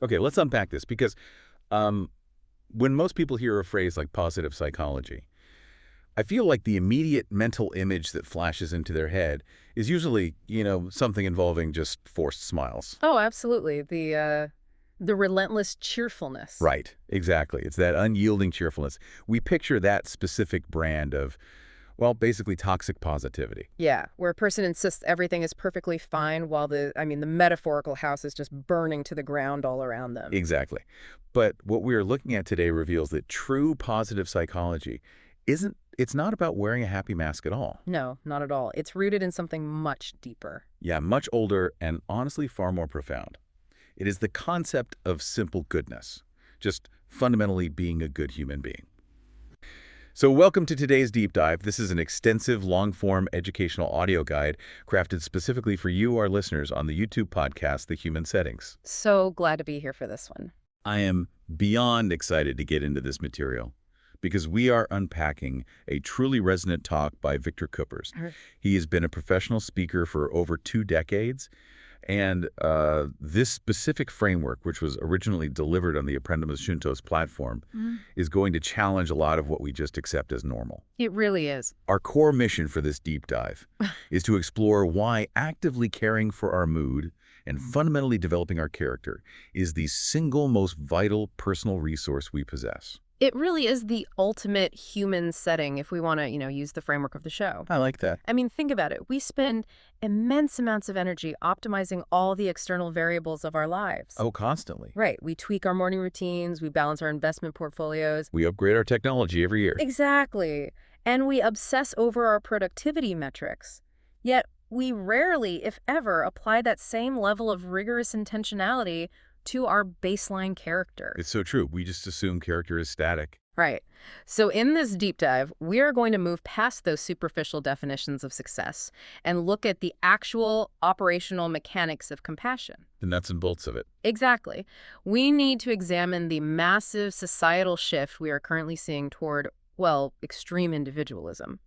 Okay, let's unpack this because um, when most people hear a phrase like positive psychology, I feel like the immediate mental image that flashes into their head is usually, something involving just forced smiles. Oh, absolutely. The relentless cheerfulness. Right, exactly. It's that unyielding cheerfulness. We picture that specific brand of, well, basically toxic positivity. Yeah, where a person insists everything is perfectly fine while the metaphorical house is just burning to the ground all around them. Exactly. But what we are looking at today reveals that true positive psychology it's not about wearing a happy mask at all. No, not at all. It's rooted in something much deeper. Yeah, much older and honestly far more profound. It is the concept of simple goodness, just fundamentally being a good human being. So welcome to today's deep dive. This is an extensive, long-form educational audio guide crafted specifically for you, our listeners, on the YouTube podcast, The Human Settings. So glad to be here for this one. I am beyond excited to get into this material because we are unpacking a truly resonant talk by Víctor Küppers. He has been a professional speaker for over 2 decades, and this specific framework, which was originally delivered on the Aprendiz Juntos platform, is going to challenge a lot of what we just accept as normal. It really is. Our core mission for this deep dive is to explore why actively caring for our mood and fundamentally developing our character is the single most vital personal resource we possess. It really is the ultimate human setting if we want to, use the framework of the show. I like that. I mean, think about it. We spend immense amounts of energy optimizing all the external variables of our lives. Oh, constantly. Right. We tweak our morning routines. We balance our investment portfolios. We upgrade our technology every year. Exactly. And we obsess over our productivity metrics. Yet we rarely, if ever, apply that same level of rigorous intentionality to our baseline character. It's so true. We just assume character is static. Right. So in this deep dive, we are going to move past those superficial definitions of success and look at the actual operational mechanics of compassion. The nuts and bolts of it. Exactly. We need to examine the massive societal shift we are currently seeing toward, well, extreme individualism.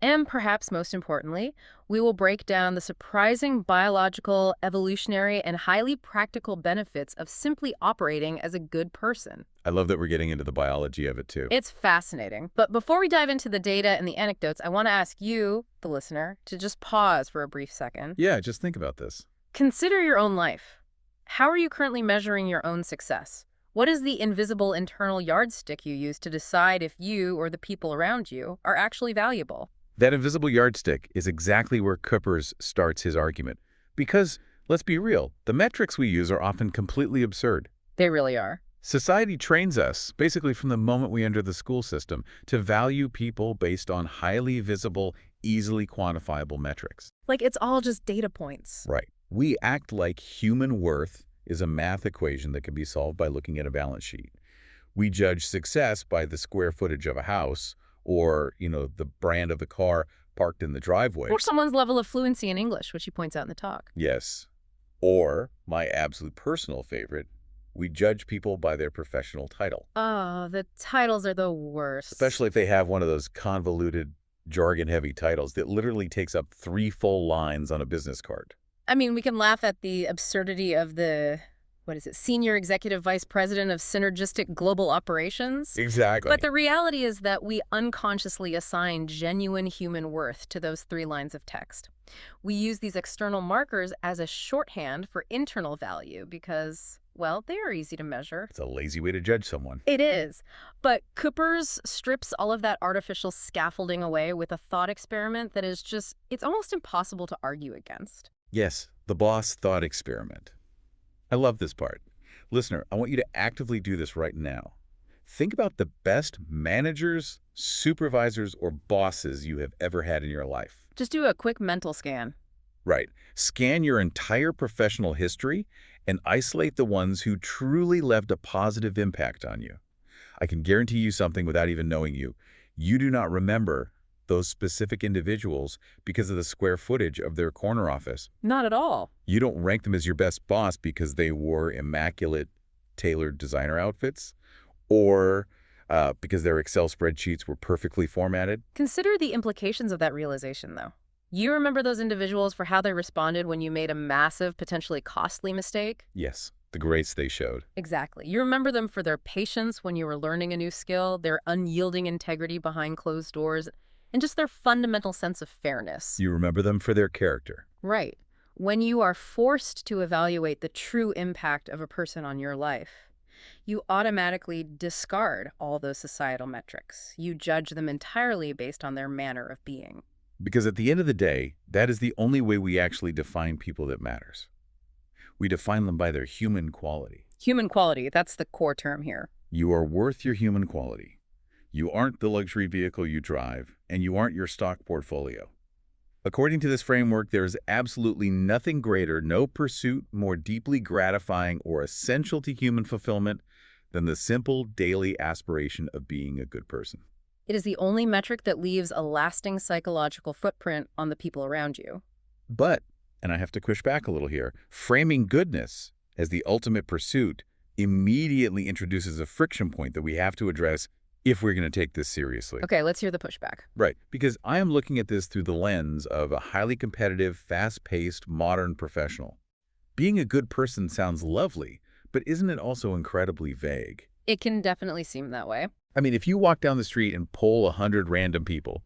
And perhaps most importantly, we will break down the surprising biological, evolutionary, and highly practical benefits of simply operating as a good person. I love that we're getting into the biology of it, too. It's fascinating. But before we dive into the data and the anecdotes, I want to ask you, the listener, to just pause for a brief second. Yeah, just think about this. Consider your own life. How are you currently measuring your own success? What is the invisible internal yardstick you use to decide if you or the people around you are actually valuable? That invisible yardstick is exactly where Küppers starts his argument. Because, let's be real, the metrics we use are often completely absurd. They really are. Society trains us, basically from the moment we enter the school system, to value people based on highly visible, easily quantifiable metrics. Like it's all just data points. Right. We act like human worth is a math equation that can be solved by looking at a balance sheet. We judge success by the square footage of a house, or, the brand of the car parked in the driveway. Or someone's level of fluency in English, which he points out in the talk. Yes. Or, my absolute personal favorite, we judge people by their professional title. Oh, the titles are the worst. Especially if they have one of those convoluted, jargon-heavy titles that literally takes up 3 full lines on a business card. I mean, we can laugh at the absurdity of the Senior Executive Vice President of Synergistic Global Operations? Exactly. But the reality is that we unconsciously assign genuine human worth to those 3 lines of text. We use these external markers as a shorthand for internal value because, well, they are easy to measure. It's a lazy way to judge someone. It is. But Küppers strips all of that artificial scaffolding away with a thought experiment that is just, it's almost impossible to argue against. Yes, the boss thought experiment. I love this part. Listener, I want you to actively do this right now. Think about the best managers, supervisors, or bosses you have ever had in your life. Just do a quick mental scan. Right. Scan your entire professional history and isolate the ones who truly left a positive impact on you. I can guarantee you something without even knowing you. You do not remember those specific individuals because of the square footage of their corner office. Not at all. You don't rank them as your best boss because they wore immaculate, tailored designer outfits, or because their Excel spreadsheets were perfectly formatted. Consider the implications of that realization, though. You remember those individuals for how they responded when you made a massive, potentially costly mistake? Yes. The grace they showed. Exactly. You remember them for their patience when you were learning a new skill, their unyielding integrity behind closed doors, and just their fundamental sense of fairness. You remember them for their character. Right. When you are forced to evaluate the true impact of a person on your life, you automatically discard all those societal metrics. You judge them entirely based on their manner of being. Because at the end of the day, that is the only way we actually define people that matters. We define them by their human quality. Human quality, that's the core term here. You are worth your human quality. You aren't the luxury vehicle you drive, and you aren't your stock portfolio. According to this framework, there is absolutely nothing greater, no pursuit more deeply gratifying or essential to human fulfillment than the simple daily aspiration of being a good person. It is the only metric that leaves a lasting psychological footprint on the people around you. But, and I have to push back a little here, framing goodness as the ultimate pursuit immediately introduces a friction point that we have to address if we're going to take this seriously. Okay, let's hear the pushback. Right, because I am looking at this through the lens of a highly competitive, fast-paced, modern professional. Being a good person sounds lovely, but isn't it also incredibly vague? It can definitely seem that way. I mean, if you walk down the street and poll 100 random people,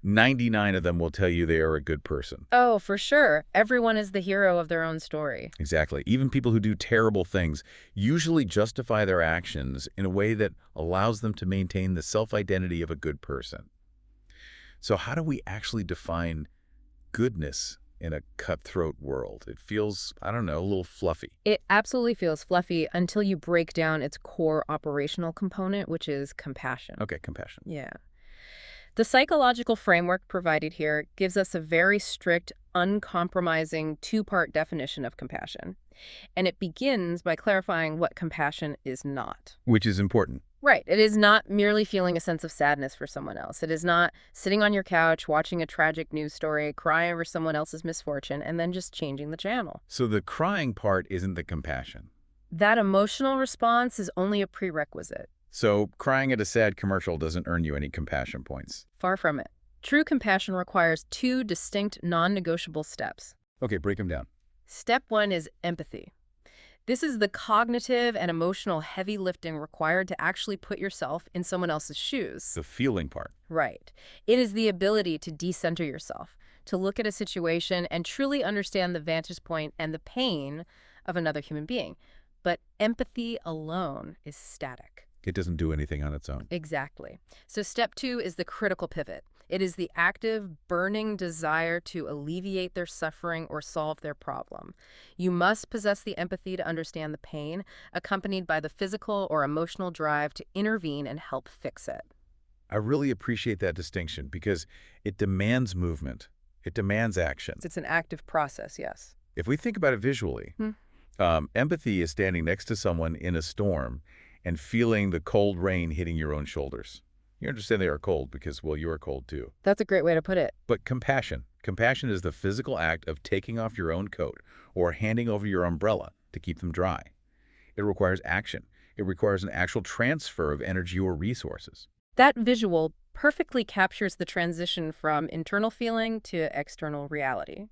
99 of them will tell you they are a good person. Oh, for sure. Everyone is the hero of their own story. Exactly. Even people who do terrible things usually justify their actions in a way that allows them to maintain the self-identity of a good person. So how do we actually define goodness in a cutthroat world? It feels, I don't know, a little fluffy. It absolutely feels fluffy until you break down its core operational component, which is compassion. Okay, compassion. Yeah. The psychological framework provided here gives us a very strict, uncompromising two-part definition of compassion. And it begins by clarifying what compassion is not. Which is important. Right. It is not merely feeling a sense of sadness for someone else. It is not sitting on your couch, watching a tragic news story, crying over someone else's misfortune, and then just changing the channel. So the crying part isn't the compassion. That emotional response is only a prerequisite. So crying at a sad commercial doesn't earn you any compassion points. Far from it. True compassion requires two distinct, non-negotiable steps. Okay, break them down. Step one is empathy. This is the cognitive and emotional heavy lifting required to actually put yourself in someone else's shoes. The feeling part. Right. It is the ability to decenter yourself, to look at a situation and truly understand the vantage point and the pain of another human being. But empathy alone is static. It doesn't do anything on its own. Exactly. So step two is the critical pivot. It is the active, burning desire to alleviate their suffering or solve their problem. You must possess the empathy to understand the pain, accompanied by the physical or emotional drive to intervene and help fix it. I really appreciate that distinction because it demands movement. It demands action. It's an active process, yes. If we think about it visually, empathy is standing next to someone in a storm and feeling the cold rain hitting your own shoulders. You understand they are cold because, well, you are cold too. That's a great way to put it. But compassion. Compassion is the physical act of taking off your own coat or handing over your umbrella to keep them dry. It requires action. It requires an actual transfer of energy or resources. That visual perfectly captures the transition from internal feeling to external reality.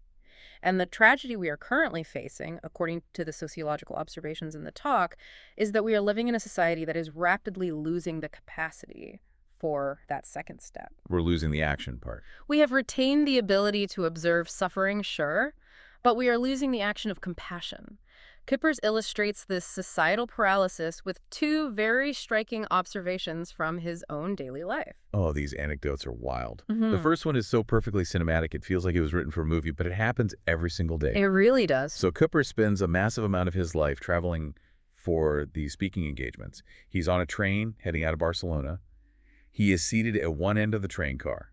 And the tragedy we are currently facing, according to the sociological observations in the talk, is that we are living in a society that is rapidly losing the capacity for that second step. We're losing the action part. We have retained the ability to observe suffering, sure, but we are losing the action of compassion. Küppers illustrates this societal paralysis with two very striking observations from his own daily life. Oh, these anecdotes are wild. The first one is so perfectly cinematic, it feels like it was written for a movie, but it happens every single day. It really does. So Küppers spends a massive amount of his life traveling for these speaking engagements. He's on a train heading out of Barcelona. He is seated at one end of the train car.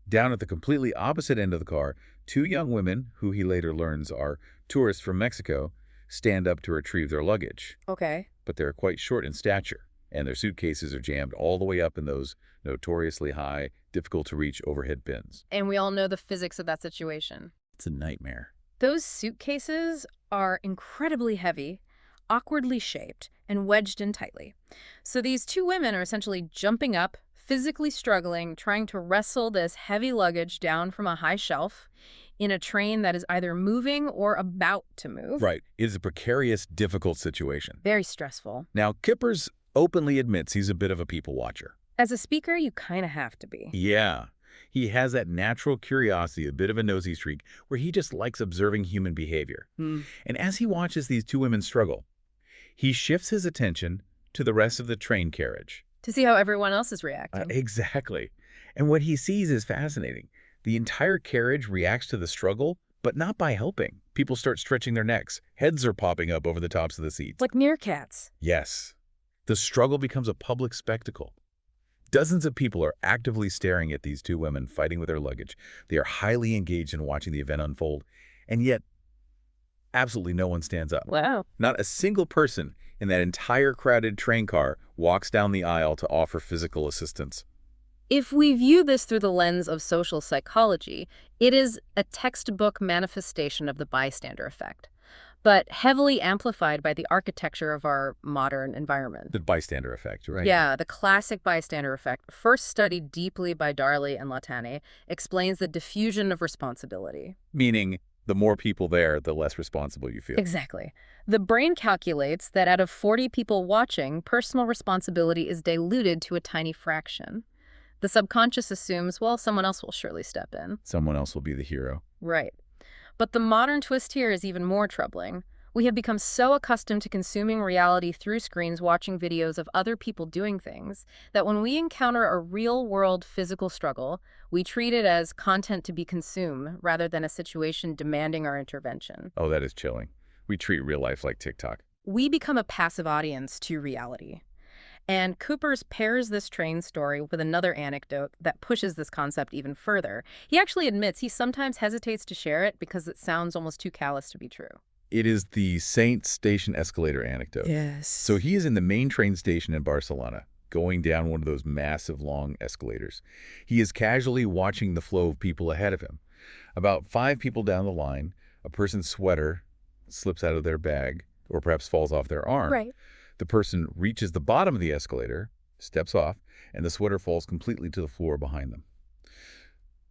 Down at the completely opposite end of the car, two young women, who he later learns are tourists from Mexico, stand up to retrieve their luggage. Okay. But they're quite short in stature, and their suitcases are jammed all the way up in those notoriously high, difficult-to-reach overhead bins. And we all know the physics of that situation. It's a nightmare. Those suitcases are incredibly heavy, awkwardly shaped, and wedged in tightly. So these two women are essentially jumping up, physically struggling, trying to wrestle this heavy luggage down from a high shelf in a train that is either moving or about to move. Right. It is a precarious, difficult situation. Very stressful. Now, Küppers openly admits he's a bit of a people watcher. As a speaker, you kind of have to be. Yeah. He has that natural curiosity, a bit of a nosy streak, where he just likes observing human behavior. And as he watches these two women struggle, he shifts his attention to the rest of the train carriage. To see how everyone else is reacting. Exactly. And what he sees is fascinating. The entire carriage reacts to the struggle, but not by helping. People start stretching their necks. Heads are popping up over the tops of the seats. Like meerkats. Yes. The struggle becomes a public spectacle. Dozens of people are actively staring at these two women fighting with their luggage. They are highly engaged in watching the event unfold, and yet absolutely no one stands up. Wow. Not a single person in that entire crowded train car walks down the aisle to offer physical assistance. If we view this through the lens of social psychology, it is a textbook manifestation of the bystander effect, but heavily amplified by the architecture of our modern environment. The bystander effect, right? Yeah, the classic bystander effect, first studied deeply by Darley and Latane, explains the diffusion of responsibility. Meaning, the more people there, the less responsible you feel. Exactly. The brain calculates that out of 40 people watching, personal responsibility is diluted to a tiny fraction. The subconscious assumes, well, someone else will surely step in. Someone else will be the hero. Right. But the modern twist here is even more troubling. We have become so accustomed to consuming reality through screens, watching videos of other people doing things, that when we encounter a real-world physical struggle, we treat it as content to be consumed rather than a situation demanding our intervention. Oh, that is chilling. We treat real life like TikTok. We become a passive audience to reality. And Küppers pairs this train story with another anecdote that pushes this concept even further. He actually admits he sometimes hesitates to share it because it sounds almost too callous to be true. It is the Saint Station escalator anecdote. Yes. So he is in the main train station in Barcelona, going down one of those massive long escalators. He is casually watching the flow of people ahead of him. About 5 people down the line, a person's sweater slips out of their bag or perhaps falls off their arm. Right. The person reaches the bottom of the escalator, steps off, and the sweater falls completely to the floor behind them.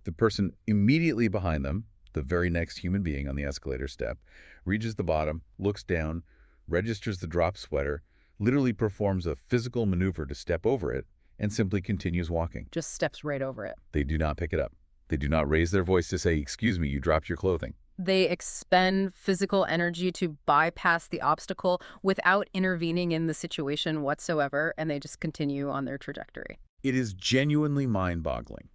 The person immediately behind them, the very next human being on the escalator step, reaches the bottom, looks down, registers the dropped sweater, literally performs a physical maneuver to step over it, and simply continues walking. Just steps right over it. They do not pick it up. They do not raise their voice to say, "Excuse me, you dropped your clothing." They expend physical energy to bypass the obstacle without intervening in the situation whatsoever, and they just continue on their trajectory. It is genuinely mind-boggling.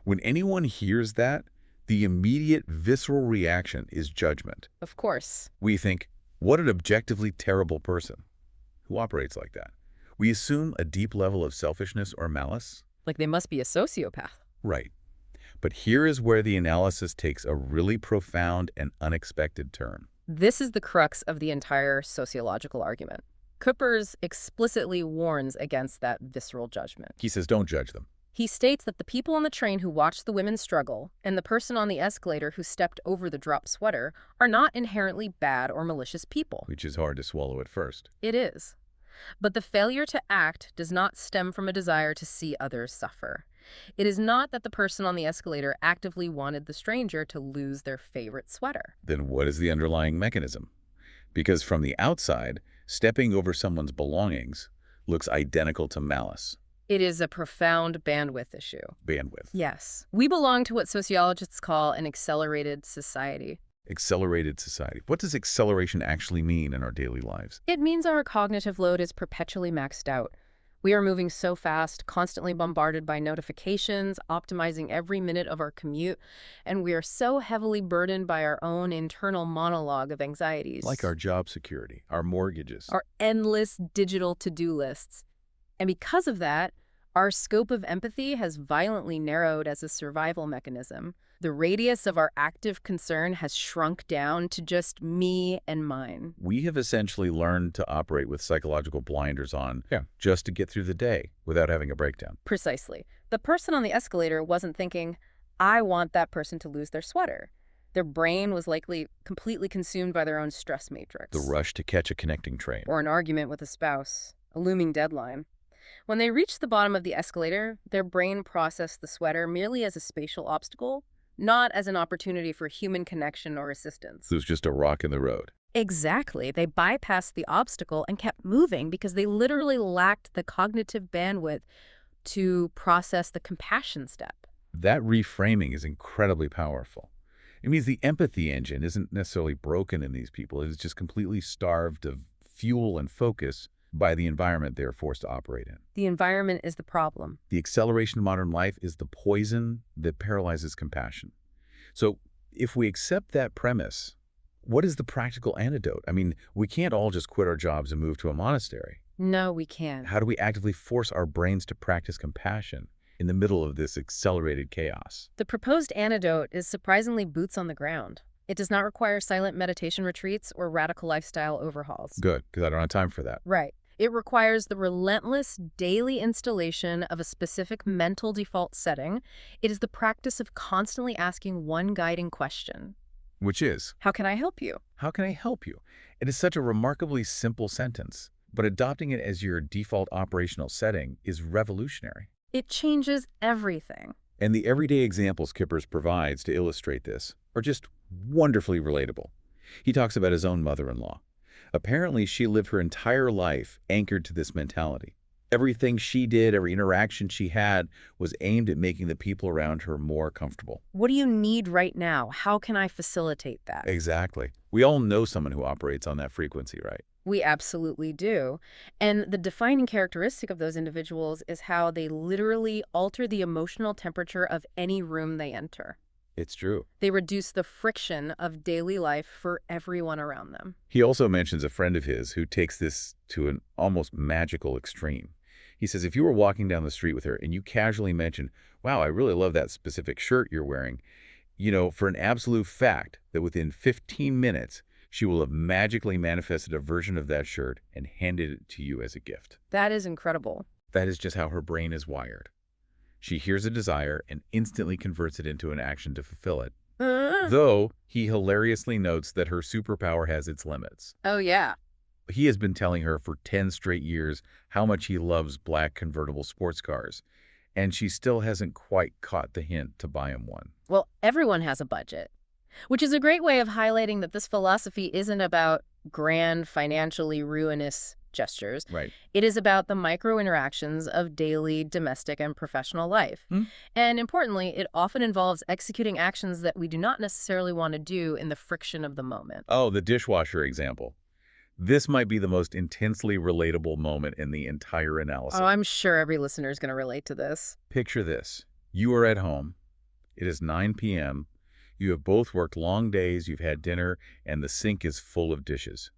When anyone hears that, the immediate visceral reaction is judgment. Of course. We think, what an objectively terrible person who operates like that. We assume a deep level of selfishness or malice. Like they must be a sociopath. Right. But here is where the analysis takes a really profound and unexpected turn. This is the crux of the entire sociological argument. Küppers explicitly warns against that visceral judgment. He says, don't judge them. He states that the people on the train who watched the women struggle and the person on the escalator who stepped over the dropped sweater are not inherently bad or malicious people. Which is hard to swallow at first. It is. But the failure to act does not stem from a desire to see others suffer. It is not that the person on the escalator actively wanted the stranger to lose their favorite sweater. Then what is the underlying mechanism? Because from the outside, stepping over someone's belongings looks identical to malice. It is a profound bandwidth issue. Bandwidth. Yes. We belong to what sociologists call an accelerated society. Accelerated society. What does acceleration actually mean in our daily lives? It means our cognitive load is perpetually maxed out. We are moving so fast, constantly bombarded by notifications, optimizing every minute of our commute, and we are so heavily burdened by our own internal monologue of anxieties. Like our job security, our mortgages. Our endless digital to-do lists. And because of that, our scope of empathy has violently narrowed as a survival mechanism. The radius of our active concern has shrunk down to just me and mine. We have essentially learned to operate with psychological blinders on just to get through the day without having a breakdown. Precisely. The person on the escalator wasn't thinking, I want that person to lose their sweater. Their brain was likely completely consumed by their own stress matrix. The rush to catch a connecting train. Or an argument with a spouse, a looming deadline. When they reached the bottom of the escalator, their brain processed the sweater merely as a spatial obstacle, not as an opportunity for human connection or assistance. So it was just a rock in the road. Exactly. They bypassed the obstacle and kept moving because they literally lacked the cognitive bandwidth to process the compassion step. That reframing is incredibly powerful. It means the empathy engine isn't necessarily broken in these people. It is just completely starved of fuel and focus by the environment they're forced to operate in. The environment is the problem. The acceleration of modern life is the poison that paralyzes compassion. So if we accept that premise, what is the practical antidote? I mean, we can't all just quit our jobs and move to a monastery. No, we can't. How do we actively force our brains to practice compassion in the middle of this accelerated chaos? The proposed antidote is surprisingly boots on the ground. It does not require silent meditation retreats or radical lifestyle overhauls. Good, because I don't have time for that. Right. It requires the relentless daily installation of a specific mental default setting. It is the practice of constantly asking one guiding question. Which is, How can I help you? how can I help you? It is such a remarkably simple sentence, but adopting it as your default operational setting is revolutionary. It changes everything. And the everyday examples Küppers provides to illustrate this are just wonderfully relatable. He talks about his own mother-in-law. Apparently, she lived her entire life anchored to this mentality. Everything she did, every interaction she had, was aimed at making the people around her more comfortable. What do you need right now? How can I facilitate that? Exactly. We all know someone who operates on that frequency, right? We absolutely do. And the defining characteristic of those individuals is how they literally alter the emotional temperature of any room they enter. It's true. They reduce the friction of daily life for everyone around them. He also mentions a friend of his who takes this to an almost magical extreme. He says if you were walking down the street with her and you casually mention, wow, I really love that specific shirt you're wearing, you know, for an absolute fact that within 15 minutes, she will have magically manifested a version of that shirt and handed it to you as a gift. That is incredible. That is just how her brain is wired. She hears a desire and instantly converts it into an action to fulfill it. Though he hilariously notes that her superpower has its limits. Oh, yeah. He has been telling her for 10 straight years how much he loves black convertible sports cars, and she still hasn't quite caught the hint to buy him one. Well, everyone has a budget, which is a great way of highlighting that this philosophy isn't about grand, financially ruinous gestures. Right. It is about the micro interactions of daily, domestic, and professional life. And importantly, it often involves executing actions that we do not necessarily want to do in the friction of the moment. Oh, the dishwasher example. This might be the most intensely relatable moment in the entire analysis. Oh, I'm sure every listener is going to relate to this. Picture this. You are at home. It is 9 p.m. You have both worked long days, you've had dinner, and the sink is full of dishes.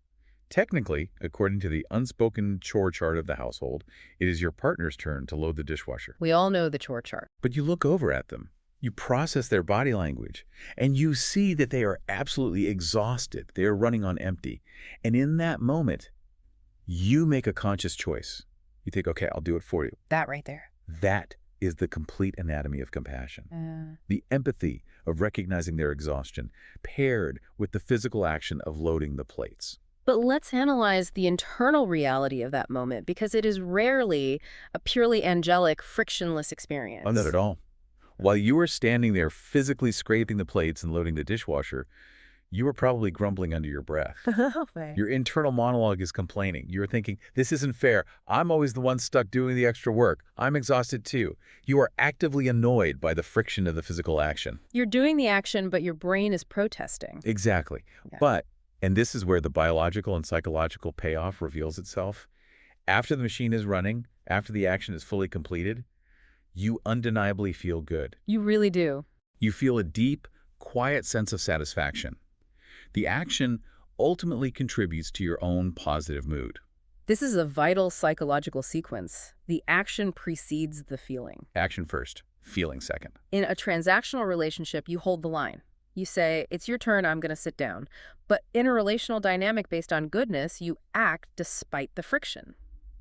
Technically, according to the unspoken chore chart of the household, it is your partner's turn to load the dishwasher. We all know the chore chart. But you look over at them. You process their body language, and you see that they are absolutely exhausted. They are running on empty. And in that moment, you make a conscious choice. You think, okay, I'll do it for you. That right there. That is the complete anatomy of compassion. The empathy of recognizing their exhaustion, paired with the physical action of loading the plates. But let's analyze the internal reality of that moment, because it is rarely a purely angelic, frictionless experience. Oh, not at all. While you are standing there physically scraping the plates and loading the dishwasher, you are probably grumbling under your breath. Your internal monologue is complaining. You're thinking, this isn't fair. I'm always the one stuck doing the extra work. I'm exhausted too. You are actively annoyed by the friction of the physical action. You're doing the action, but your brain is protesting. Exactly. Yeah. But, and this is where the biological and psychological payoff reveals itself, after the machine is running, after the action is fully completed, you undeniably feel good. You really do. You feel a deep, quiet sense of satisfaction. The action ultimately contributes to your own positive mood. This is a vital psychological sequence. The action precedes the feeling. Action first, feeling second. In a transactional relationship, you hold the line. You say, it's your turn, I'm going to sit down. But in a relational dynamic based on goodness, you act despite the friction.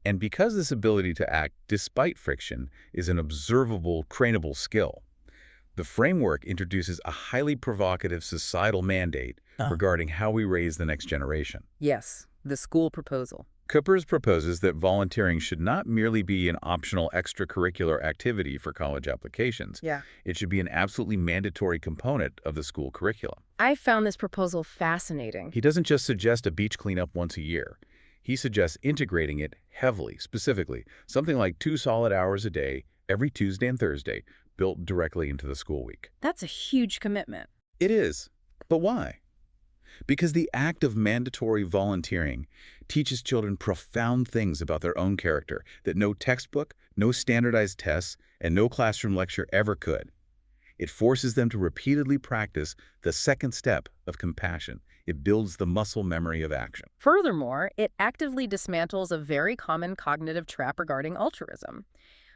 And because this ability to act despite friction is an observable, trainable skill, the framework introduces a highly provocative societal mandate regarding how we raise the next generation. Yes, the school proposal. Küppers proposes that volunteering should not merely be an optional extracurricular activity for college applications. Yeah. It should be an absolutely mandatory component of the school curriculum. I found this proposal fascinating. He doesn't just suggest a beach cleanup once a year. He suggests integrating it heavily, specifically, something like 2 solid hours a day, every Tuesday and Thursday, built directly into the school week. That's a huge commitment. It is. But why? Because the act of mandatory volunteering teaches children profound things about their own character that no textbook, no standardized tests, and no classroom lecture ever could. It forces them to repeatedly practice the second step of compassion. It builds the muscle memory of action. Furthermore, it actively dismantles a very common cognitive trap regarding altruism.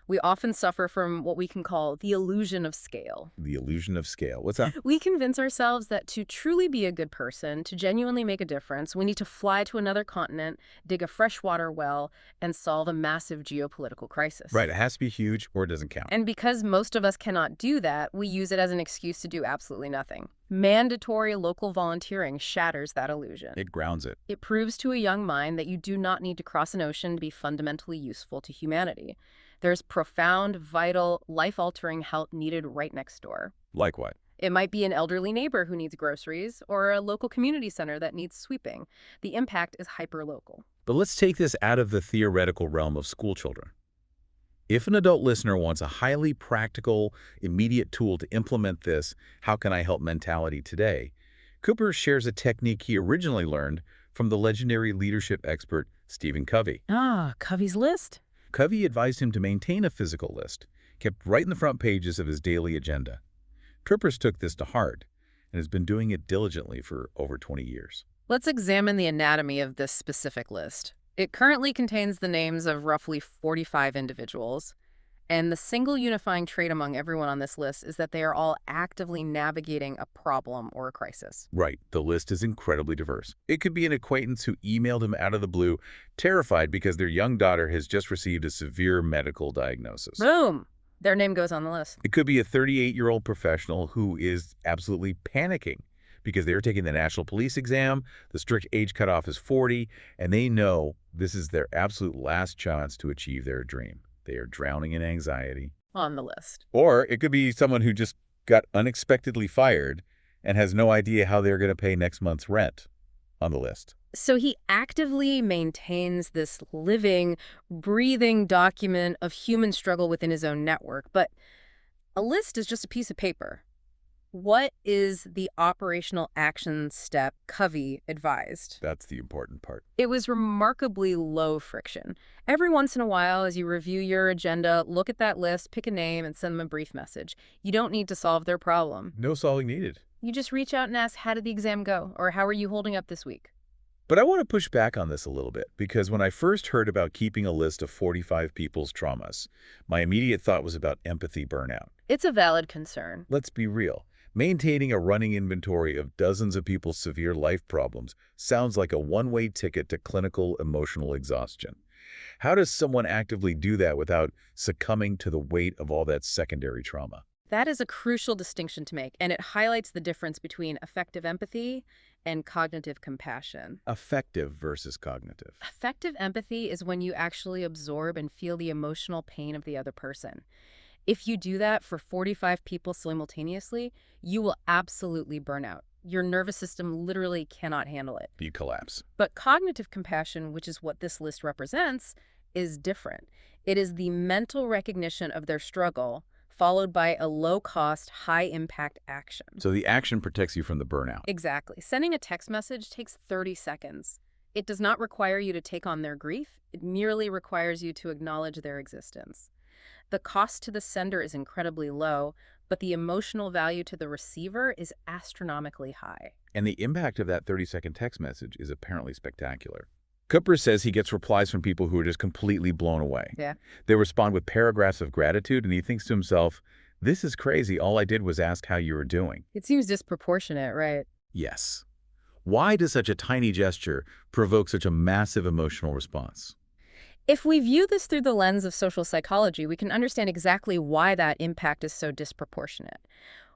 We often suffer from what we can call the illusion of scale. The illusion of scale. What's that? We convince ourselves that to truly be a good person, to genuinely make a difference, we need to fly to another continent, dig a freshwater well, and solve a massive geopolitical crisis. Right, it has to be huge or it doesn't count. And because most of us cannot do that, we use it as an excuse to do absolutely nothing. Mandatory local volunteering shatters that illusion. It grounds it. It proves to a young mind that you do not need to cross an ocean to be fundamentally useful to humanity. There's profound, vital, life-altering help needed right next door. Like what? It might be an elderly neighbor who needs groceries or a local community center that needs sweeping. The impact is hyper-local. But let's take this out of the theoretical realm of school children. If an adult listener wants a highly practical, immediate tool to implement this how can I help mentality today, Küppers shares a technique he originally learned from the legendary leadership expert Stephen Covey. Ah, Covey's list? Covey advised him to maintain a physical list, kept right in the front pages of his daily agenda. Küppers took this to heart and has been doing it diligently for over 20 years. Let's examine the anatomy of this specific list. It currently contains the names of roughly 45 individuals, and the single unifying trait among everyone on this list is that they are all actively navigating a problem or a crisis. Right, the list is incredibly diverse. It could be an acquaintance who emailed him out of the blue, terrified because their young daughter has just received a severe medical diagnosis. Boom! Their name goes on the list. It could be a 38-year-old professional who is absolutely panicking because they're taking the national police exam, the strict age cutoff is 40, and they know this is their absolute last chance to achieve their dream. They are drowning in anxiety. On the list. Or it could be someone who just got unexpectedly fired and has no idea how they're going to pay next month's rent. On the list. So he actively maintains this living, breathing document of human struggle within his own network. But a list is just a piece of paper. What is the operational action step Covey advised? That's the important part. It was remarkably low friction. Every once in a while, as you review your agenda, look at that list, pick a name, and send them a brief message. You don't need to solve their problem. No solving needed. You just reach out and ask, how did the exam go? Or how are you holding up this week? But I want to push back on this a little bit, because when I first heard about keeping a list of 45 people's traumas, my immediate thought was about empathy burnout. It's a valid concern. Let's be real. Maintaining a running inventory of dozens of people's severe life problems sounds like a one-way ticket to clinical emotional exhaustion. How does someone actively do that without succumbing to the weight of all that secondary trauma? That is a crucial distinction to make, and it highlights the difference between effective empathy and cognitive compassion. Affective versus cognitive. Effective empathy is when you actually absorb and feel the emotional pain of the other person. If you do that for 45 people simultaneously, you will absolutely burn out. Your nervous system literally cannot handle it. You collapse. But cognitive compassion, which is what this list represents, is different. It is the mental recognition of their struggle, followed by a low-cost, high-impact action. So the action protects you from the burnout. Exactly. Sending a text message takes 30 seconds. It does not require you to take on their grief. It merely requires you to acknowledge their existence. The cost to the sender is incredibly low, but the emotional value to the receiver is astronomically high. And the impact of that 30-second text message is apparently spectacular. Küppers says he gets replies from people who are just completely blown away. Yeah. They respond with paragraphs of gratitude, and he thinks to himself, this is crazy. All I did was ask how you were doing. It seems disproportionate, right? Yes. Why does such a tiny gesture provoke such a massive emotional response? If we view this through the lens of social psychology, we can understand exactly why that impact is so disproportionate.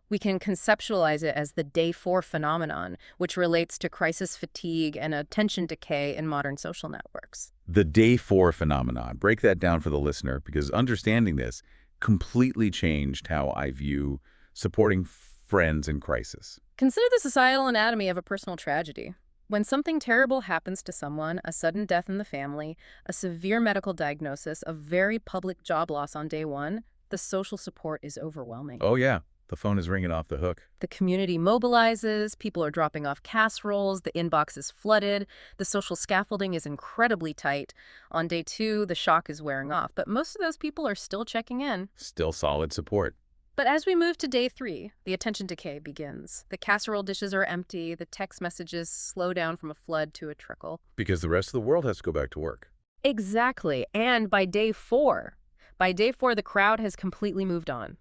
We can conceptualize it as the day 4 phenomenon, which relates to crisis fatigue and attention decay in modern social networks. The day 4 phenomenon. Break that down for the listener, because understanding this completely changed how I view supporting friends in crisis. Consider the societal anatomy of a personal tragedy. When something terrible happens to someone, a sudden death in the family, a severe medical diagnosis, a very public job loss on day 1, the social support is overwhelming. Oh, yeah. The phone is ringing off the hook. The community mobilizes, people are dropping off casseroles, the inbox is flooded, the social scaffolding is incredibly tight. On day 2, the shock is wearing off, but most of those people are still checking in. Still solid support. But as we move to day 3, the attention decay begins. The casserole dishes are empty, the text messages slow down from a flood to a trickle. Because the rest of the world has to go back to work. Exactly. And by day 4, the crowd has completely moved on.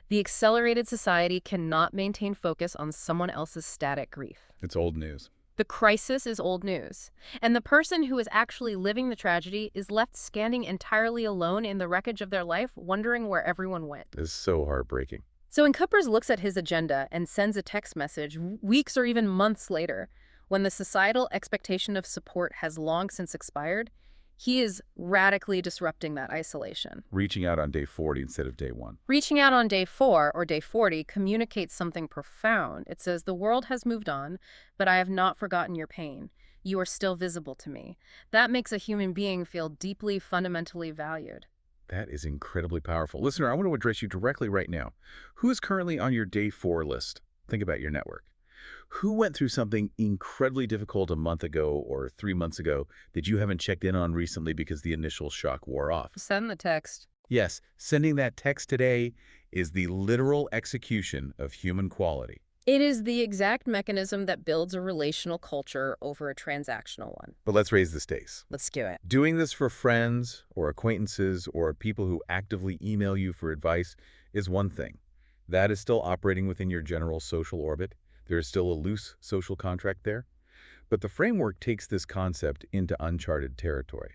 The accelerated society cannot maintain focus on someone else's static grief. It's old news. The crisis is old news. And the person who is actually living the tragedy is left standing entirely alone in the wreckage of their life, wondering where everyone went. It's so heartbreaking. So when Küppers looks at his agenda and sends a text message weeks or even months later, when the societal expectation of support has long since expired, he is radically disrupting that isolation. Reaching out on day 40 instead of day 1. Reaching out on day 4 or day 40 communicates something profound. It says, the world has moved on, but I have not forgotten your pain. You are still visible to me. That makes a human being feel deeply, fundamentally valued. That is incredibly powerful. Listener, I want to address you directly right now. Who is currently on your day 4 list? Think about your network. Who went through something incredibly difficult a month ago or 3 months ago that you haven't checked in on recently because the initial shock wore off? Send the text. Yes, sending that text today is the literal execution of human quality. It is the exact mechanism that builds a relational culture over a transactional one. But let's raise the stakes. Let's do it. Doing this for friends or acquaintances or people who actively email you for advice is one thing. That is still operating within your general social orbit. There is still a loose social contract there. But the framework takes this concept into uncharted territory.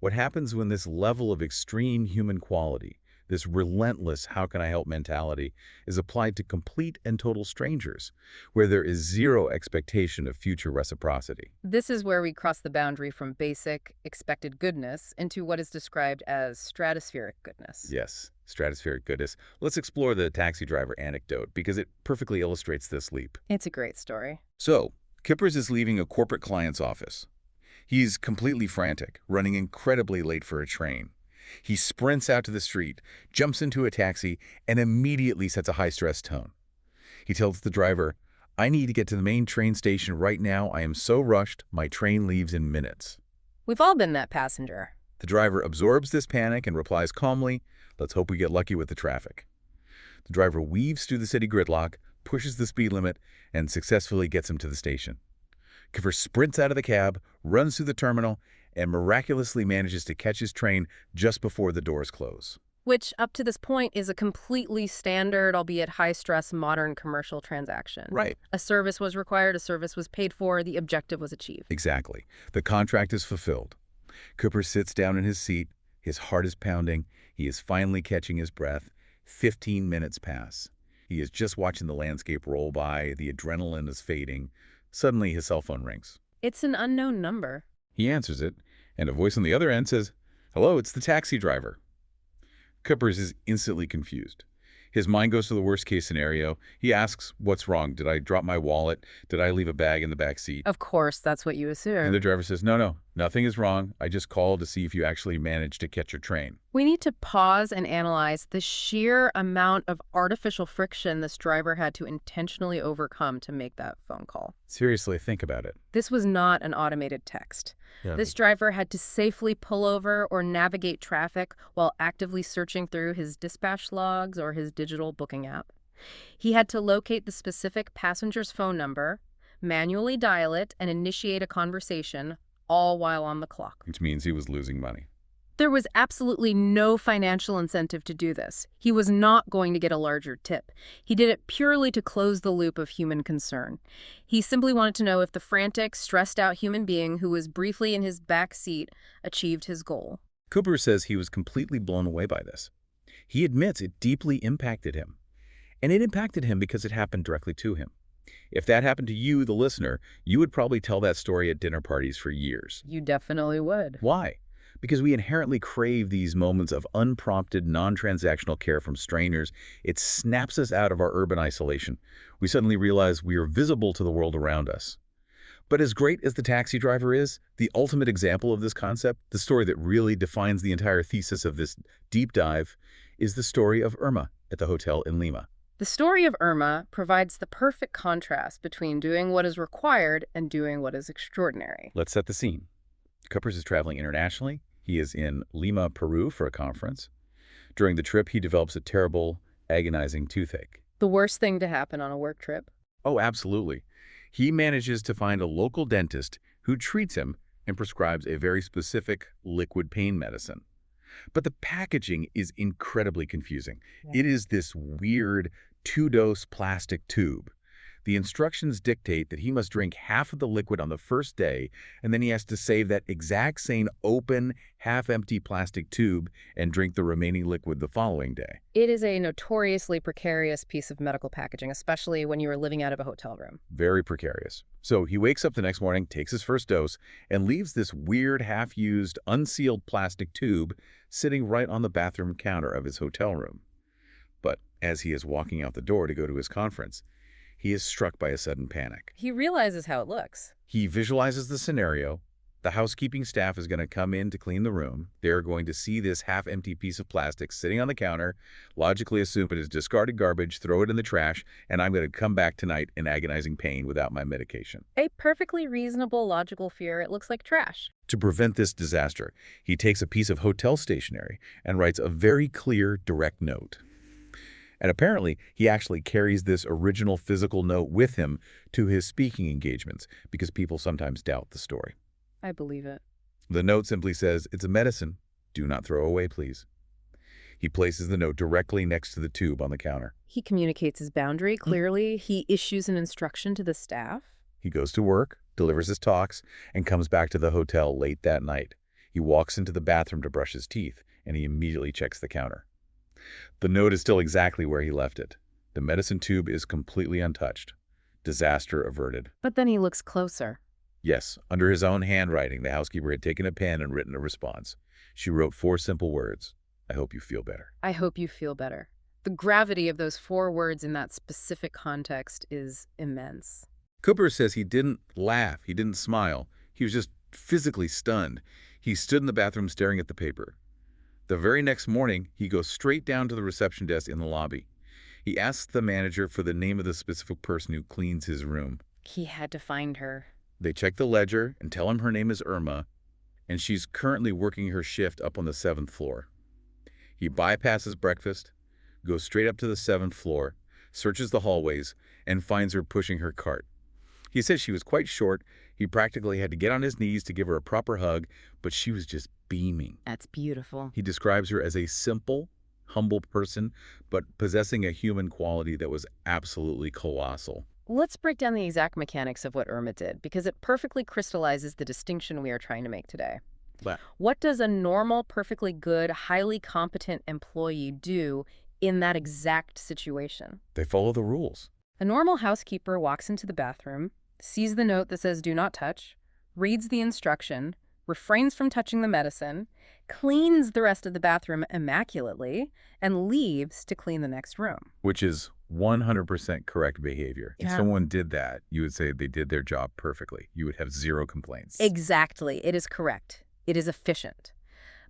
What happens when this level of extreme human quality, this relentless how can I help mentality, is applied to complete and total strangers, where there is zero expectation of future reciprocity? This is where we cross the boundary from basic, expected goodness into what is described as stratospheric goodness. Yes, stratospheric goodness. Let's explore the taxi driver anecdote because it perfectly illustrates this leap. It's a great story. So, Küppers is leaving a corporate client's office. He's completely frantic, running incredibly late for a train. He sprints out to the street, jumps into a taxi, and immediately sets a high-stress tone. He tells the driver, "I need to get to the main train station right now. I am so rushed, my train leaves in minutes." We've all been that passenger. The driver absorbs this panic and replies calmly, "Let's hope we get lucky with the traffic." The driver weaves through the city gridlock, pushes the speed limit, and successfully gets him to the station. Küppers sprints out of the cab, runs through the terminal, and miraculously manages to catch his train just before the doors close. Which, up to this point, is a completely standard, albeit high-stress, modern commercial transaction. Right. A service was required, a service was paid for, the objective was achieved. Exactly. The contract is fulfilled. Küppers sits down in his seat. His heart is pounding. He is finally catching his breath. 15 minutes pass. He is just watching the landscape roll by. The adrenaline is fading. Suddenly, his cell phone rings. It's an unknown number. He answers it, and a voice on the other end says, "Hello, it's the taxi driver." Küppers is instantly confused. His mind goes to the worst-case scenario. He asks, "What's wrong? Did I drop my wallet? Did I leave a bag in the back seat?" Of course, that's what you assume. And the driver says, "No, nothing is wrong. I just called to see if you actually managed to catch your train." We need to pause and analyze the sheer amount of artificial friction this driver had to intentionally overcome to make that phone call. Seriously, think about it. This was not an automated text. Yeah. This driver had to safely pull over or navigate traffic while actively searching through his dispatch logs or his digital booking app. He had to locate the specific passenger's phone number, manually dial it, and initiate a conversation, all while on the clock. Which means he was losing money. There was absolutely no financial incentive to do this. He was not going to get a larger tip. He did it purely to close the loop of human concern. He simply wanted to know if the frantic, stressed-out human being who was briefly in his back seat achieved his goal. Küppers says he was completely blown away by this. He admits it deeply impacted him. And it impacted him because it happened directly to him. If that happened to you, the listener, you would probably tell that story at dinner parties for years. You definitely would. Why? Because we inherently crave these moments of unprompted, non-transactional care from strangers. It snaps us out of our urban isolation. We suddenly realize we are visible to the world around us. But as great as the taxi driver is, the ultimate example of this concept, the story that really defines the entire thesis of this deep dive, is the story of Irma at the hotel in Lima. The story of Irma provides the perfect contrast between doing what is required and doing what is extraordinary. Let's set the scene. Küppers is traveling internationally. He is in Lima, Peru for a conference. During the trip, he develops a terrible, agonizing toothache. The worst thing to happen on a work trip. Oh, absolutely. He manages to find a local dentist who treats him and prescribes a very specific liquid pain medicine. But the packaging is incredibly confusing. Yeah. It is this weird two-dose plastic tube. The instructions dictate that he must drink half of the liquid on the first day, and then he has to save that exact same open, half-empty plastic tube and drink the remaining liquid the following day. It is a notoriously precarious piece of medical packaging, especially when you are living out of a hotel room. Very precarious. So he wakes up the next morning, takes his first dose, and leaves this weird, half-used, unsealed plastic tube sitting right on the bathroom counter of his hotel room. But as he is walking out the door to go to his conference, he is struck by a sudden panic. He realizes how it looks. He visualizes the scenario. The housekeeping staff is going to come in to clean the room. They're going to see this half-empty piece of plastic sitting on the counter, logically assume it is discarded garbage, throw it in the trash, and I'm going to come back tonight in agonizing pain without my medication. A perfectly reasonable, logical fear. It looks like trash. To prevent this disaster, he takes a piece of hotel stationery and writes a very clear, direct note. And apparently, he actually carries this original physical note with him to his speaking engagements because people sometimes doubt the story. I believe it. The note simply says, "It's a medicine. Do not throw away, please." He places the note directly next to the tube on the counter. He communicates his boundary clearly. He issues an instruction to the staff. He goes to work, delivers his talks, and comes back to the hotel late that night. He walks into the bathroom to brush his teeth, and he immediately checks the counter. The note is still exactly where he left it. The medicine tube is completely untouched. Disaster averted. But then he looks closer. Yes, under his own handwriting, the housekeeper had taken a pen and written a response. She wrote 4 simple words. "I hope you feel better." I hope you feel better. The gravity of those 4 words in that specific context is immense. Küppers says he didn't laugh, he didn't smile. He was just physically stunned. He stood in the bathroom staring at the paper. The very next morning, he goes straight down to the reception desk in the lobby. He asks the manager for the name of the specific person who cleans his room. He had to find her. They check the ledger and tell him her name is Irma, and she's currently working her shift up on the 7th floor. He bypasses breakfast, goes straight up to the 7th floor, searches the hallways, and finds her pushing her cart. He says she was quite short. He practically had to get on his knees to give her a proper hug, but she was just beaming. That's beautiful. He describes her as a simple, humble person, but possessing a human quality that was absolutely colossal. Let's break down the exact mechanics of what Irma did, because it perfectly crystallizes the distinction we are trying to make today. What does a normal, perfectly good, highly competent employee do in that exact situation? They follow the rules. A normal housekeeper walks into the bathroom, sees the note that says "do not touch," reads the instruction, refrains from touching the medicine, cleans the rest of the bathroom immaculately, and leaves to clean the next room. Which is 100% correct behavior. If someone did that, you would say they did their job perfectly. You would have 0 complaints. Exactly. It is correct. It is efficient.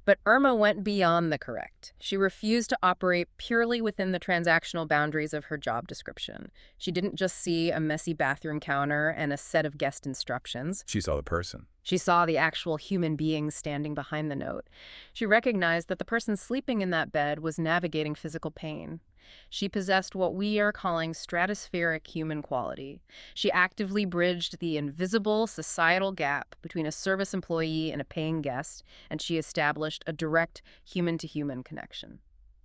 But Irma went beyond the correct. She refused to operate purely within the transactional boundaries of her job description. She didn't just see a messy bathroom counter and a set of guest instructions. She saw the person. She saw the actual human being standing behind the note. She recognized that the person sleeping in that bed was navigating physical pain. She possessed what we are calling stratospheric human quality. She actively bridged the invisible societal gap between a service employee and a paying guest, and she established a direct human-to-human connection.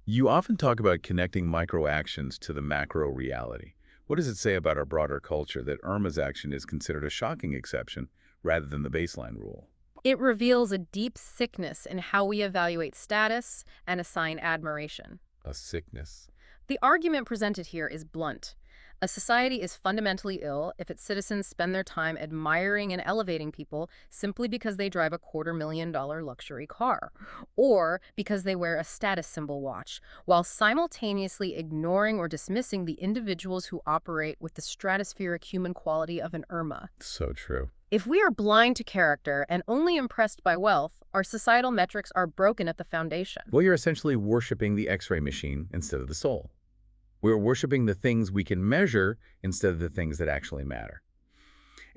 You often talk about connecting micro-actions to the macro reality. What does it say about our broader culture that Irma's action is considered a shocking exception rather than the baseline rule? It reveals a deep sickness in how we evaluate status and assign admiration. A sickness. The argument presented here is blunt. A society is fundamentally ill if its citizens spend their time admiring and elevating people simply because they drive a $250,000 luxury car, or because they wear a status symbol watch, while simultaneously ignoring or dismissing the individuals who operate with the stratospheric human quality of an Irma. So true. If we are blind to character and only impressed by wealth, our societal metrics are broken at the foundation. Well, you're essentially worshiping the X-ray machine instead of the soul. We're worshiping the things we can measure instead of the things that actually matter.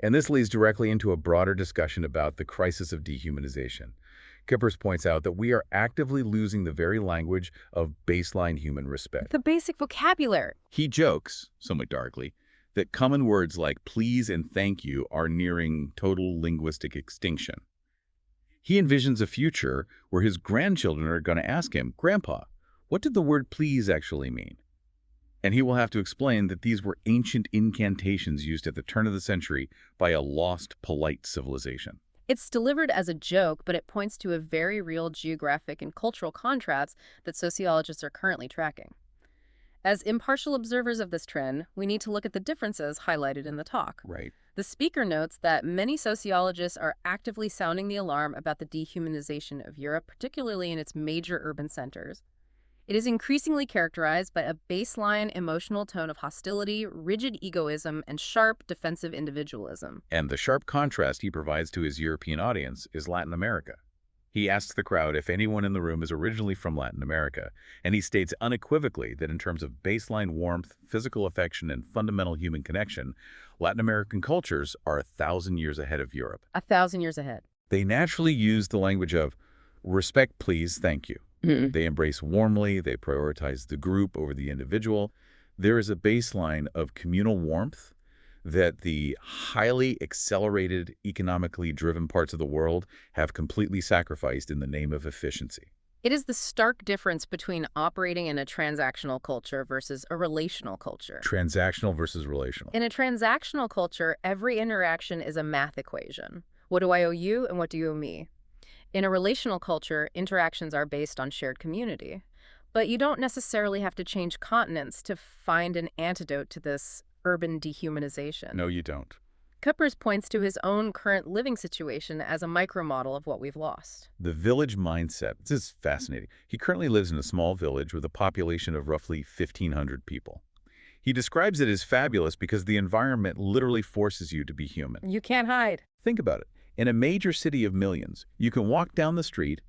And this leads directly into a broader discussion about the crisis of dehumanization. Küppers points out that we are actively losing the very language of baseline human respect. The basic vocabulary. He jokes, somewhat darkly, that common words like please and thank you are nearing total linguistic extinction. He envisions a future where his grandchildren are going to ask him, "Grandpa, what did the word please actually mean?" And he will have to explain that these were ancient incantations used at the turn of the century by a lost, polite civilization. It's delivered as a joke, but it points to a very real geographic and cultural contrast that sociologists are currently tracking. As impartial observers of this trend, we need to look at the differences highlighted in the talk. Right. The speaker notes that many sociologists are actively sounding the alarm about the dehumanization of Europe, particularly in its major urban centers. It is increasingly characterized by a baseline emotional tone of hostility, rigid egoism, and sharp defensive individualism. And the sharp contrast he provides to his European audience is Latin America. He asks the crowd if anyone in the room is originally from Latin America, and he states unequivocally that in terms of baseline warmth, physical affection, and fundamental human connection, Latin American cultures are 1,000 years ahead of Europe. 1,000 years ahead. They naturally use the language of respect, please, thank you. They embrace warmly, they prioritize the group over the individual. There is a baseline of communal warmth that the highly accelerated, economically driven parts of the world have completely sacrificed in the name of efficiency. It is the stark difference between operating in a transactional culture versus a relational culture. Transactional versus relational. In a transactional culture, every interaction is a math equation. What do I owe you and what do you owe me? In a relational culture, interactions are based on shared community. But you don't necessarily have to change continents to find an antidote to this urban dehumanization. No, you don't. Küppers points to his own current living situation as a micromodel of what we've lost. The village mindset. This is fascinating. He currently lives in a small village with a population of roughly 1,500 people. He describes it as fabulous because the environment literally forces you to be human. You can't hide. Think about it. In a major city of millions, you can walk down the street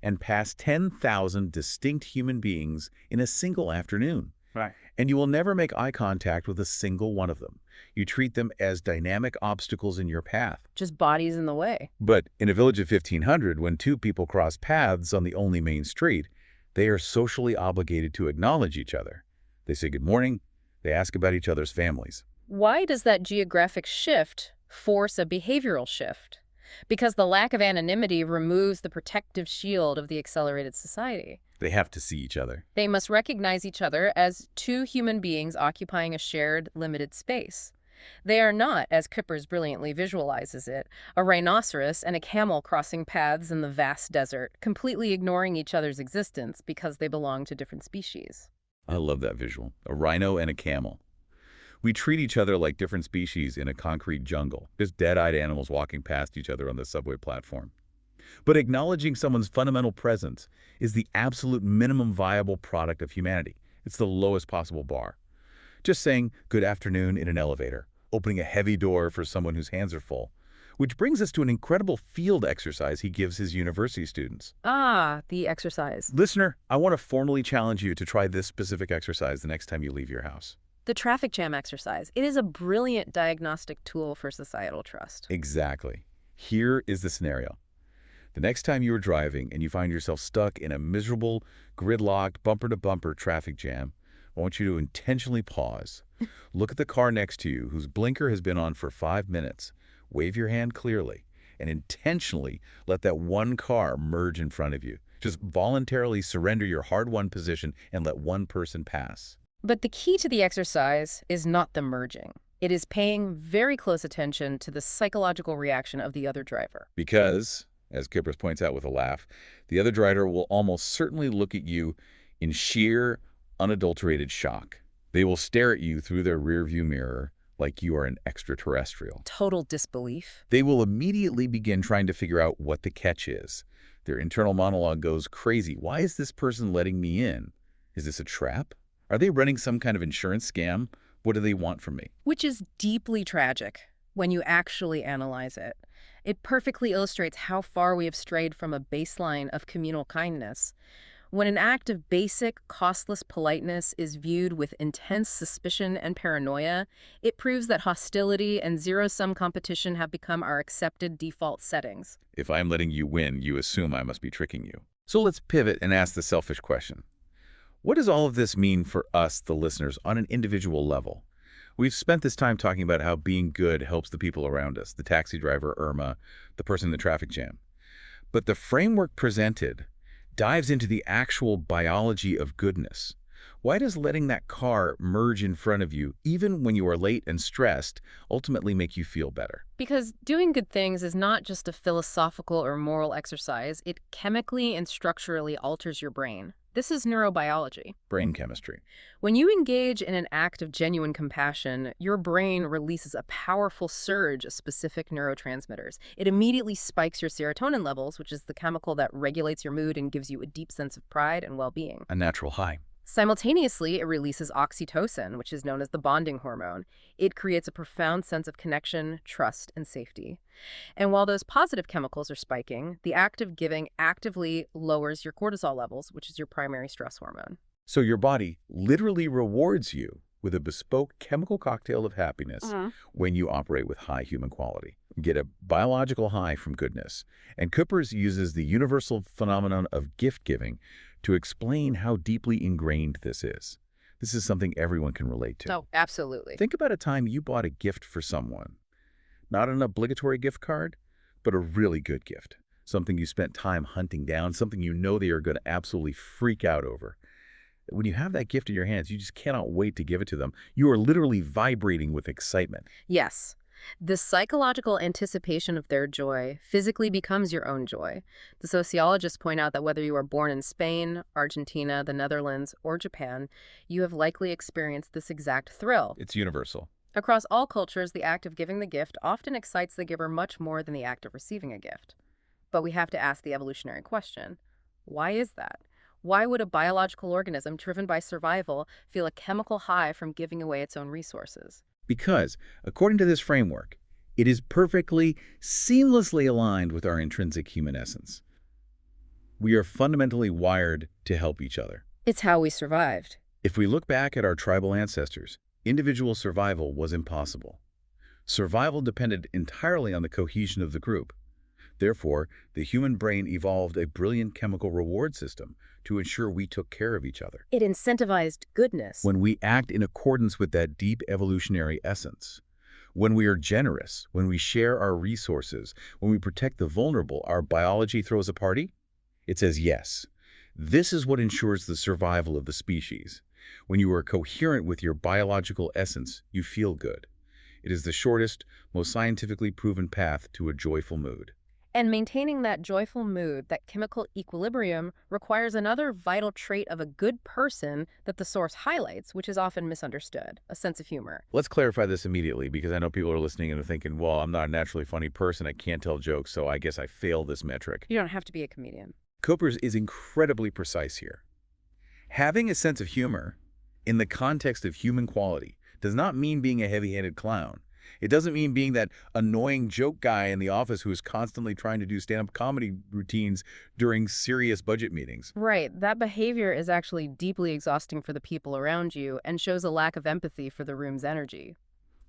and pass 10,000 distinct human beings in a single afternoon. Right. And you will never make eye contact with a single one of them. You treat them as dynamic obstacles in your path. Just bodies in the way. But in a village of 1,500, when two people cross paths on the only main street, they are socially obligated to acknowledge each other. They say good morning. They ask about each other's families. Why does that geographic shift force a behavioral shift? Because the lack of anonymity removes the protective shield of the accelerated society. They have to see each other. They must recognize each other as two human beings occupying a shared, limited space. They are not, as Küppers brilliantly visualizes it, a rhinoceros and a camel crossing paths in the vast desert, completely ignoring each other's existence because they belong to different species. I love that visual. A rhino and a camel. We treat each other like different species in a concrete jungle, just dead-eyed animals walking past each other on the subway platform. But acknowledging someone's fundamental presence is the absolute minimum viable product of humanity. It's the lowest possible bar. Just saying good afternoon in an elevator, opening a heavy door for someone whose hands are full. Which brings us to an incredible field exercise he gives his university students. Ah, the exercise. Listener, I want to formally challenge you to try this specific exercise the next time you leave your house. The traffic jam exercise. It is a brilliant diagnostic tool for societal trust. Exactly. Here is the scenario. The next time you are driving and you find yourself stuck in a miserable, gridlocked, bumper-to-bumper traffic jam, I want you to intentionally pause. Look at the car next to you whose blinker has been on for 5 minutes. Wave your hand clearly and intentionally let that one car merge in front of you. Just voluntarily surrender your hard-won position and let one person pass. But the key to the exercise is not the merging. It is paying very close attention to the psychological reaction of the other driver. Because, as Küppers points out with a laugh, the other driver will almost certainly look at you in sheer, unadulterated shock. They will stare at you through their rearview mirror like you are an extraterrestrial. Total disbelief. They will immediately begin trying to figure out what the catch is. Their internal monologue goes crazy. Why is this person letting me in? Is this a trap? Are they running some kind of insurance scam? What do they want from me? Which is deeply tragic when you actually analyze it. It perfectly illustrates how far we have strayed from a baseline of communal kindness. When an act of basic, costless politeness is viewed with intense suspicion and paranoia, it proves that hostility and zero-sum competition have become our accepted default settings. If I'm letting you win, you assume I must be tricking you. So let's pivot and ask the selfish question. What does all of this mean for us, the listeners, on an individual level? We've spent this time talking about how being good helps the people around us, the taxi driver, Irma, the person in the traffic jam. But the framework presented dives into the actual biology of goodness. Why does letting that car merge in front of you, even when you are late and stressed, ultimately make you feel better? Because doing good things is not just a philosophical or moral exercise, it chemically and structurally alters your brain. This is neurobiology. Brain chemistry. When you engage in an act of genuine compassion, your brain releases a powerful surge of specific neurotransmitters. It immediately spikes your serotonin levels, which is the chemical that regulates your mood and gives you a deep sense of pride and well-being. A natural high. Simultaneously, it releases oxytocin, which is known as the bonding hormone. It creates a profound sense of connection, trust, and safety. And while those positive chemicals are spiking, the act of giving actively lowers your cortisol levels, which is your primary stress hormone. So your body literally rewards you with a bespoke chemical cocktail of happiness when you operate with high human quality. You get a biological high from goodness. And Küppers uses the universal phenomenon of gift giving to explain how deeply ingrained this is. This is something everyone can relate to. Oh, absolutely. Think about a time you bought a gift for someone. Not an obligatory gift card, but a really good gift. Something you spent time hunting down, something you know they are going to absolutely freak out over. When you have that gift in your hands, you just cannot wait to give it to them. You are literally vibrating with excitement. Yes. The psychological anticipation of their joy physically becomes your own joy. The sociologists point out that whether you are born in Spain, Argentina, the Netherlands, or Japan, you have likely experienced this exact thrill. It's universal. Across all cultures, the act of giving the gift often excites the giver much more than the act of receiving a gift. But we have to ask the evolutionary question, why is that? Why would a biological organism driven by survival feel a chemical high from giving away its own resources? Because, according to this framework, it is perfectly, seamlessly aligned with our intrinsic human essence. We are fundamentally wired to help each other. It's how we survived. If we look back at our tribal ancestors, individual survival was impossible. Survival depended entirely on the cohesion of the group. Therefore, the human brain evolved a brilliant chemical reward system to ensure we took care of each other. It incentivized goodness. When we act in accordance with that deep evolutionary essence, when we are generous, when we share our resources, when we protect the vulnerable, our biology throws a party? It says yes. This is what ensures the survival of the species. When you are coherent with your biological essence, you feel good. It is the shortest, most scientifically proven path to a joyful mood. And maintaining that joyful mood, that chemical equilibrium, requires another vital trait of a good person that the source highlights, which is often misunderstood, a sense of humor. Let's clarify this immediately, because I know people are listening and are thinking, well, I'm not a naturally funny person, I can't tell jokes, so I guess I fail this metric. You don't have to be a comedian. Küppers is incredibly precise here. Having a sense of humor in the context of human quality does not mean being a heavy-handed clown. It doesn't mean being that annoying joke guy in the office who is constantly trying to do stand-up comedy routines during serious budget meetings. Right. That behavior is actually deeply exhausting for the people around you and shows a lack of empathy for the room's energy.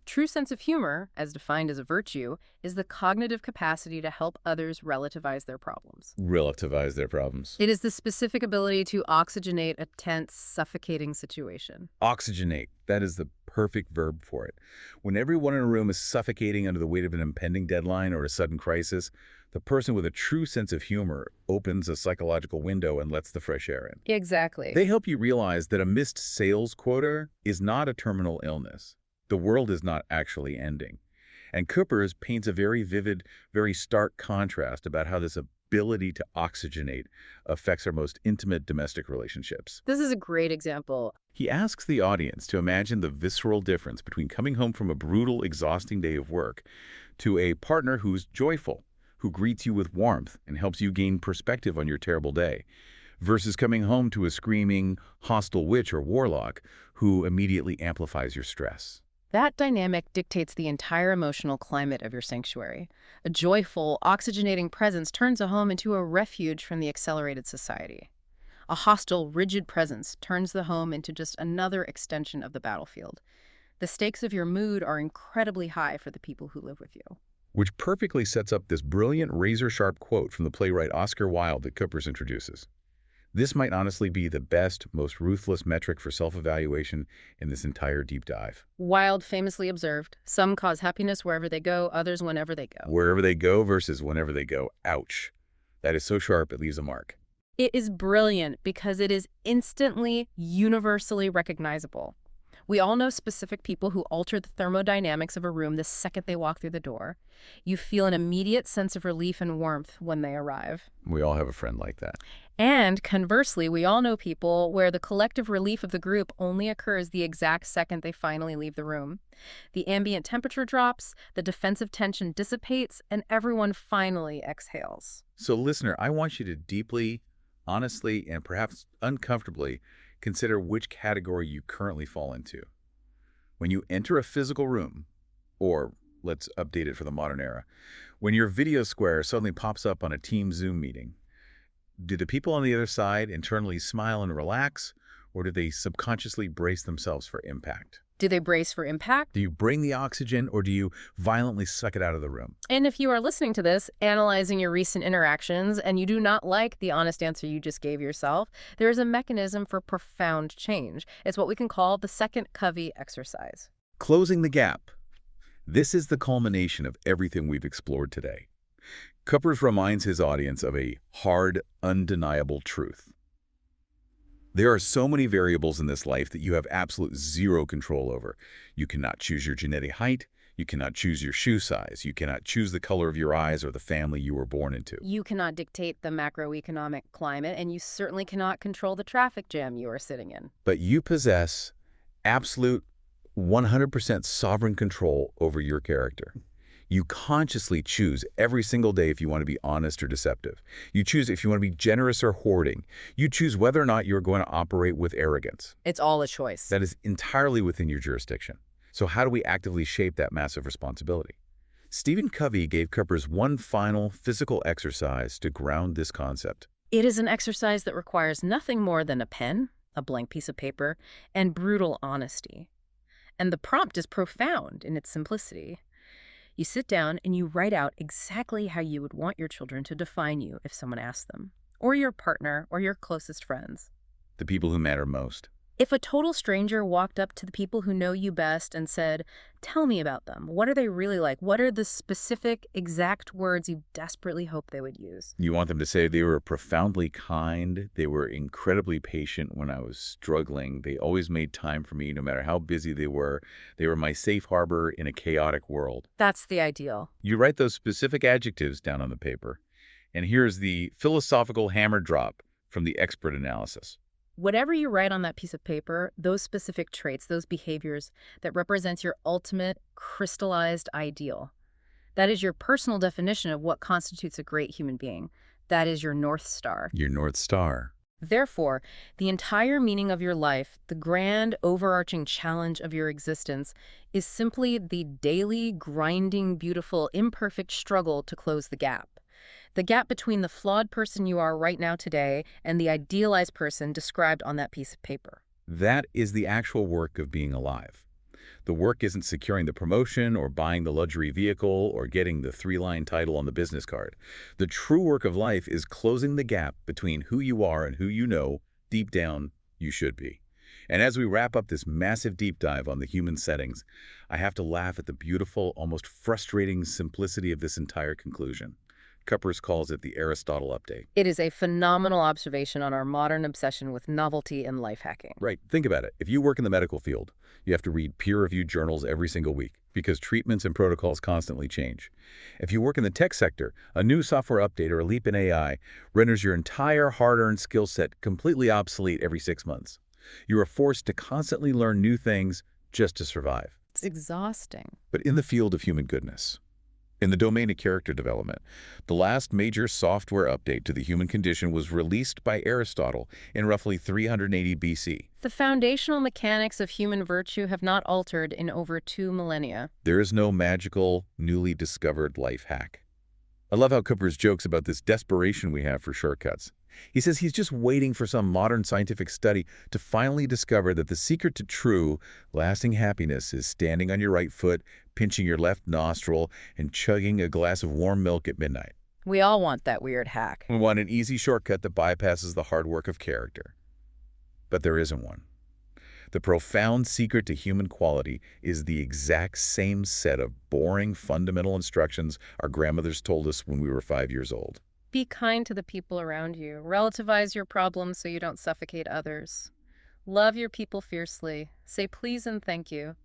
True sense of humor, as defined as a virtue, is the cognitive capacity to help others relativize their problems. Relativize their problems. It is the specific ability to oxygenate a tense, suffocating situation. Oxygenate. That is the perfect verb for it. When everyone in a room is suffocating under the weight of an impending deadline or a sudden crisis, the person with a true sense of humor opens a psychological window and lets the fresh air in. Exactly. They help you realize that a missed sales quota is not a terminal illness. The world is not actually ending. And Küppers paints a very vivid, very stark contrast about how this ability to oxygenate affects our most intimate domestic relationships. This is a great example. He asks the audience to imagine the visceral difference between coming home from a brutal, exhausting day of work to a partner who's joyful, who greets you with warmth and helps you gain perspective on your terrible day, versus coming home to a screaming, hostile witch or warlock who immediately amplifies your stress. That dynamic dictates the entire emotional climate of your sanctuary. A joyful, oxygenating presence turns a home into a refuge from the accelerated society. A hostile, rigid presence turns the home into just another extension of the battlefield. The stakes of your mood are incredibly high for the people who live with you. Which perfectly sets up this brilliant razor-sharp quote from the playwright Oscar Wilde that Küppers introduces. This might honestly be the best, most ruthless metric for self-evaluation in this entire deep dive. Wilde famously observed, "Some cause happiness wherever they go, others whenever they go." Wherever they go versus whenever they go. Ouch. That is so sharp it leaves a mark. It is brilliant because it is instantly, universally recognizable. We all know specific people who alter the thermodynamics of a room the second they walk through the door. You feel an immediate sense of relief and warmth when they arrive. We all have a friend like that. And conversely, we all know people where the collective relief of the group only occurs the exact second they finally leave the room. The ambient temperature drops, the defensive tension dissipates, and everyone finally exhales. So listener, I want you to deeply, honestly, and perhaps uncomfortably consider which category you currently fall into. When you enter a physical room, or let's update it for the modern era, when your video square suddenly pops up on a team Zoom meeting, do the people on the other side internally smile and relax, or do they subconsciously brace themselves for impact? Do they brace for impact? Do you bring the oxygen, or do you violently suck it out of the room? And if you are listening to this, analyzing your recent interactions, and you do not like the honest answer you just gave yourself, there is a mechanism for profound change. It's what we can call the second Covey exercise. Closing the gap. This is the culmination of everything we've explored today. Küppers reminds his audience of a hard, undeniable truth. There are so many variables in this life that you have absolute zero control over. You cannot choose your genetic height. You cannot choose your shoe size. You cannot choose the color of your eyes or the family you were born into. You cannot dictate the macroeconomic climate, and you certainly cannot control the traffic jam you are sitting in. But you possess absolute 100% sovereign control over your character. You consciously choose every single day if you want to be honest or deceptive. You choose if you want to be generous or hoarding. You choose whether or not you're going to operate with arrogance. It's all a choice. That is entirely within your jurisdiction. So how do we actively shape that massive responsibility? Stephen Covey gave Küppers one final physical exercise to ground this concept. It is an exercise that requires nothing more than a pen, a blank piece of paper, and brutal honesty. And the prompt is profound in its simplicity. You sit down and you write out exactly how you would want your children to define you if someone asked them, or your partner, or your closest friends. The people who matter most. If a total stranger walked up to the people who know you best and said, "Tell me about them. What are they really like? What are the specific, exact words you desperately hope they would use?" You want them to say they were profoundly kind, they were incredibly patient when I was struggling, they always made time for me no matter how busy they were my safe harbor in a chaotic world. That's the ideal. You write those specific adjectives down on the paper, and here's the philosophical hammer drop from the expert analysis. Whatever you write on that piece of paper, those specific traits, those behaviors, that represents your ultimate crystallized ideal. That is your personal definition of what constitutes a great human being. That is your North Star. Your North Star. Therefore, the entire meaning of your life, the grand overarching challenge of your existence, is simply the daily, grinding, beautiful, imperfect struggle to close the gap. The gap between the flawed person you are right now today and the idealized person described on that piece of paper. That is the actual work of being alive. The work isn't securing the promotion or buying the luxury vehicle or getting the 3-line title on the business card. The true work of life is closing the gap between who you are and who you know deep down you should be. And as we wrap up this massive deep dive on the human settings, I have to laugh at the beautiful, almost frustrating simplicity of this entire conclusion. Küppers calls it the Aristotle update. It is a phenomenal observation on our modern obsession with novelty and life hacking. Right. Think about it. If you work in the medical field, you have to read peer-reviewed journals every single week. because treatments and protocols constantly change. If you work in the tech sector, a new software update or a leap in AI renders your entire hard-earned skill set completely obsolete every 6 months. You are forced to constantly learn new things just to survive. It's exhausting. But in the field of human goodness, in the domain of character development, the last major software update to the human condition was released by Aristotle in roughly 380 BC. The foundational mechanics of human virtue have not altered in over 2 millennia. There is no magical, newly discovered life hack. I love how Küppers jokes about this desperation we have for shortcuts. He says he's just waiting for some modern scientific study to finally discover that the secret to true, lasting happiness is standing on your right foot, pinching your left nostril, and chugging a glass of warm milk at midnight. We all want that weird hack. We want an easy shortcut that bypasses the hard work of character. But there isn't one. The profound secret to human quality is the exact same set of boring, fundamental instructions our grandmothers told us when we were 5 years old. Be kind to the people around you. Relativize your problems so you don't suffocate others. Love your people fiercely. Say please and thank you.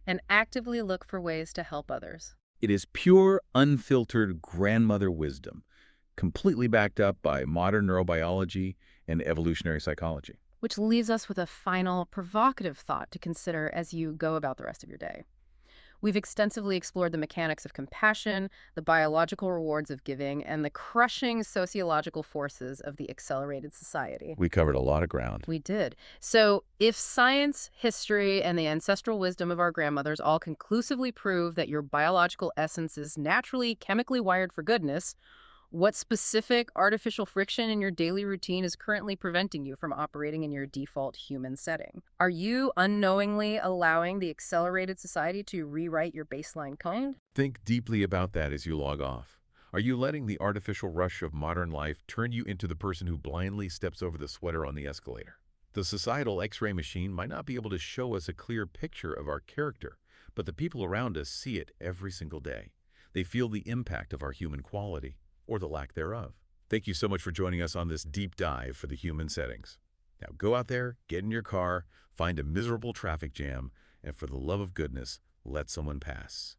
And actively look for ways to help others. It is pure, unfiltered grandmother wisdom, completely backed up by modern neurobiology and evolutionary psychology. Which leaves us with a final, provocative thought to consider as you go about the rest of your day. We've extensively explored the mechanics of compassion, the biological rewards of giving, and the crushing sociological forces of the accelerated society. We covered a lot of ground. We did. So if science, history, and the ancestral wisdom of our grandmothers all conclusively prove that your biological essence is naturally, chemically wired for goodness, what specific artificial friction in your daily routine is currently preventing you from operating in your default human setting? Are you unknowingly allowing the accelerated society to rewrite your baseline code? Think deeply about that as you log off. Are you letting the artificial rush of modern life turn you into the person who blindly steps over the sweater on the escalator? The societal X-ray machine might not be able to show us a clear picture of our character, but the people around us see it every single day. They feel the impact of our human quality, or the lack thereof. Thank you so much for joining us on this deep dive for the human settings. Now go out there, get in your car, find a miserable traffic jam, and for the love of goodness, let someone pass.